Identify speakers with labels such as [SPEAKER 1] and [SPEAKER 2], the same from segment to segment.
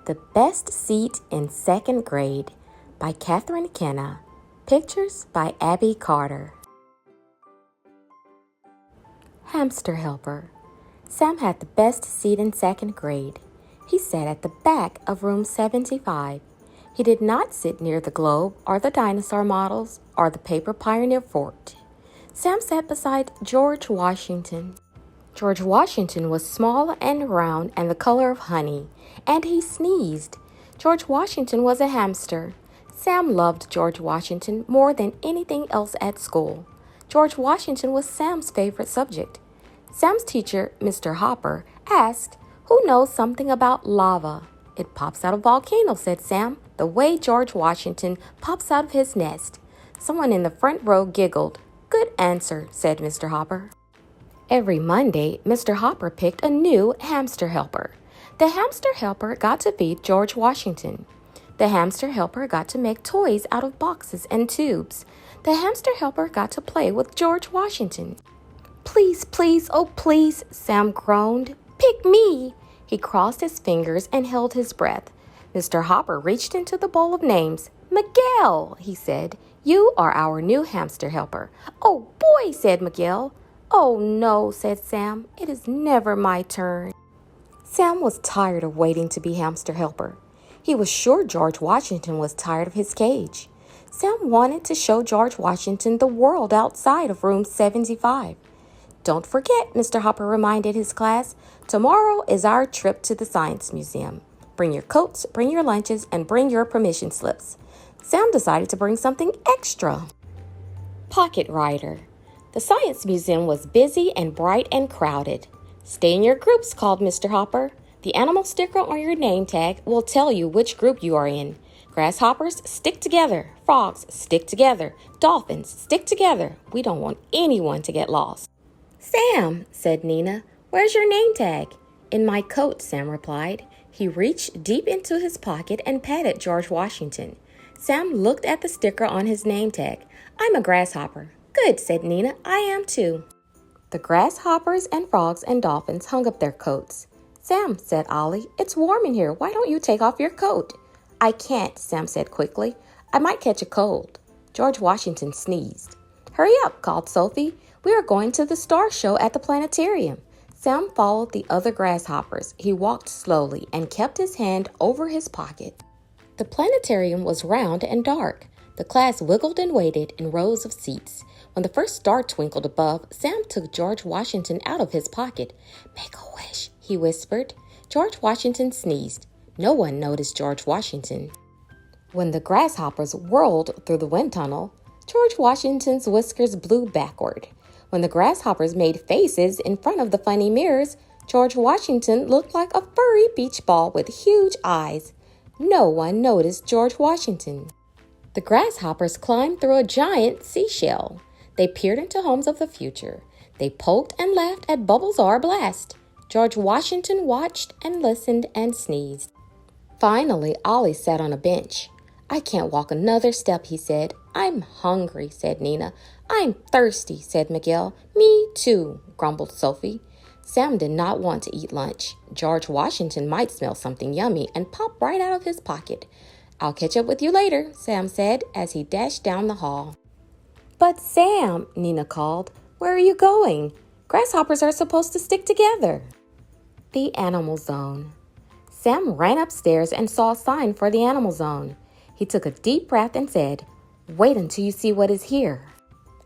[SPEAKER 1] The Best Seat in Second Grade by Katharine and Kenah. Pictures by Abby Carter. Hamster Helper. Sam had the best seat in second grade. He sat at the back of room 75. He did not sit near the globe or the dinosaur models or the paper pioneer fort. Sam sat beside George Washington. George Washington was small and round and the color of honey, and he sneezed. George Washington was a hamster. Sam loved George Washington more than anything else at school. George Washington was Sam's favorite subject. Sam's teacher, Mr. Hopper, asked, "Who knows something about lava?" "It pops out of volcanoes," said Sam, "the way George Washington pops out of his nest." Someone in the front row giggled. "Good answer," said Mr. Hopper. Every Monday, Mr. Hopper picked a new hamster helper. The hamster helper got to feed George Washington. The hamster helper got to make toys out of boxes and tubes. The hamster helper got to play with George Washington. "Please, please, oh please," Sam groaned. "Pick me." He crossed his fingers and held his breath. Mr. Hopper reached into the bowl of names. "Miguel," he said, "you are our new hamster helper." "Oh boy," said Miguel. "Oh no," said Sam, "it is never my turn." Sam was tired of waiting to be hamster helper. He was sure George Washington was tired of his cage. Sam wanted to show George Washington the world outside of room 75. "Don't forget," Mr. Hopper reminded his class, "tomorrow is our trip to the Science Museum. Bring your coats, bring your lunches, and bring your permission slips." Sam decided to bring something extra. Pocket Rider. The Science Museum was busy and bright and crowded. "Stay in your groups," called Mr. Hopper. "The animal sticker on your name tag will tell you which group you are in. Grasshoppers, stick together. Frogs, stick together. Dolphins, stick together. We don't want anyone to get lost." "Sam," said Nina, "where's your name tag?" "In my coat," Sam replied. He reached deep into his pocket and patted George Washington. Sam looked at the sticker on his name tag. "I'm a grasshopper." "Good," said Nina. "I am too." The grasshoppers and frogs and dolphins hung up their coats. "Sam," said Ollie, "it's warm in here. Why don't you take off your coat?" "I can't," Sam said quickly. "I might catch a cold." George Washington sneezed. "Hurry up," called Sophie. "We are going to the star show at the planetarium." Sam followed the other grasshoppers. He walked slowly and kept his hand over his pocket. The planetarium was round and dark. The class wiggled and waited in rows of seats. When the first star twinkled above, Sam took George Washington out of his pocket. "Make a wish," he whispered. George Washington sneezed. No one noticed George Washington. When the grasshoppers whirled through the wind tunnel, George Washington's whiskers blew backward. When the grasshoppers made faces in front of the funny mirrors, George Washington looked like a furry beach ball with huge eyes. No one noticed George Washington. The grasshoppers climbed through a giant seashell. They peered into homes of the future. They poked and laughed at bubbles or blast. George Washington watched and listened and sneezed. Finally, Ollie sat on a bench. "I can't walk another step," he said. "I'm hungry," said Nina. "I'm thirsty," said Miguel. "Me too," grumbled Sophie. Sam did not want to eat lunch. George Washington might smell something yummy and pop right out of his pocket. "I'll catch up with you later," Sam said as he dashed down the hall. "But Sam," Nina called, "where are you going? Grasshoppers are supposed to stick together." The Animal Zone. Sam ran upstairs and saw a sign for the Animal Zone. He took a deep breath and said, "Wait until you see what is here."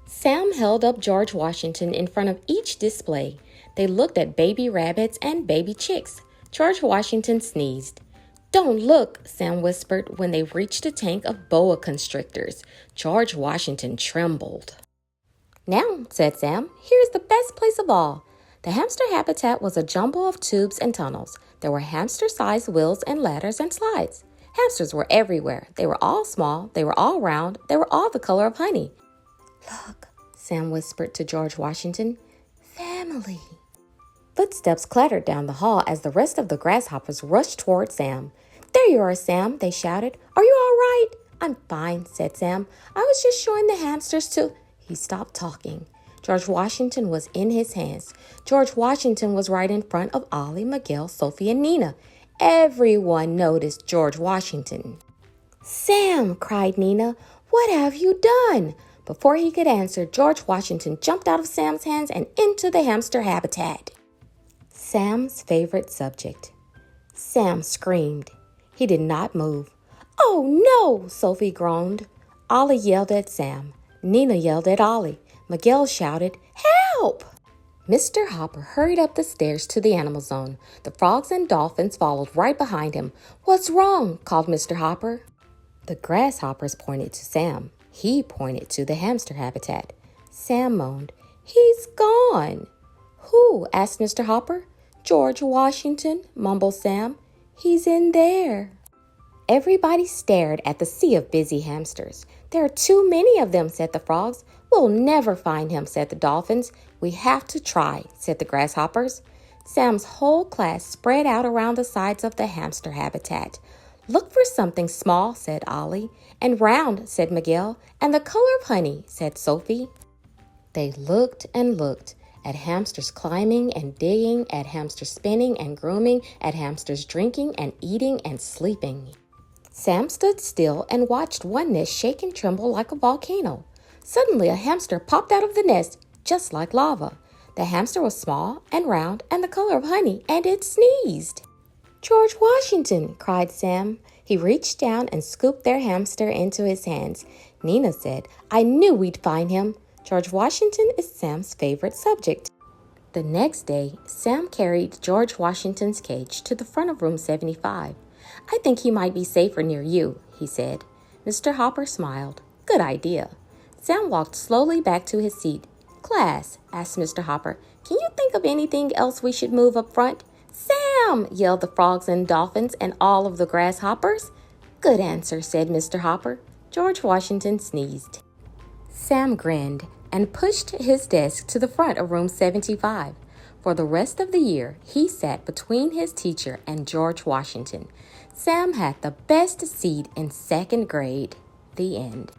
[SPEAKER 1] Sam held up George Washington in front of each display. They looked at baby rabbits and baby chicks. George Washington sneezed. "Don't look," Sam whispered when they reached a tank of boa constrictors. George Washington trembled. "Now," said Sam, "here's the best place of all." The Hamster Habitat was a jumble of tubes and tunnels. There were hamster-sized wheels and ladders and slides. Hamsters were everywhere. They were all small. They were all round. They were all the color of honey. "Look," Sam whispered to George Washington. "Family." Footsteps clattered down the hall as the rest of the grasshoppers rushed toward Sam. "There you are, Sam," they shouted. "Are you all right?" "I'm fine," said Sam. "I was just showing the hamsters to—" He stopped talking. George Washington was in his hands. George Washington was right in front of Ollie, Miguel, Sophie, and Nina. everyone noticed George Washington. "Sam," cried Nina, "what have you done?" Before he could answer, George Washington jumped out of Sam's hands and into the hamster habitat. Sam's favorite subject. Sam screamed. He did not move. "Oh no!" Sophie groaned. Ollie yelled at Sam. Nina yelled at Ollie. Miguel shouted, "Help!" Mr. Hopper hurried up the stairs to the animal zone. The frogs and dolphins followed right behind him. "What's wrong?" called Mr. Hopper. The grasshoppers pointed to Sam. He pointed to the hamster habitat. Sam moaned, "He's gone." "Who?" asked Mr. Hopper. "George Washington," mumbled Sam. "He's in there." Everybody stared at the sea of busy hamsters. "There are too many of them," said the frogs. "We'll never find him," said the dolphins. "We have to try," said the grasshoppers. Sam's whole class spread out around the sides of the hamster habitat. "Look for something small," said Ollie. "And round," said Miguel. "And the color of honey," said Sophie. They looked and looked at hamsters climbing and digging, at hamsters spinning and grooming, at hamsters drinking and eating and sleeping. Sam stood still and watched one nest shake and tremble like a volcano. Suddenly a hamster popped out of the nest, just like lava. The hamster was small and round and the color of honey, and it sneezed. "George Washington!" cried Sam. He reached down and scooped their hamster into his hands. Nina said, "I knew we'd find him." George Washington is Sam's favorite subject. The next day, Sam carried George Washington's cage to the front of room 75. "I think he might be safer near you," he said. Mr. Hopper smiled. "Good idea." Sam walked slowly back to his seat. "Class," asked Mr. Hopper, "can you think of anything else we should move up front?" "Sam!" yelled the frogs and dolphins and all of the grasshoppers. "Good answer," said Mr. Hopper. George Washington sneezed. Sam grinned and pushed his desk to the front of room 75. For the rest of the year, he sat between his teacher and George Washington. Sam had the best seat in second grade. The end.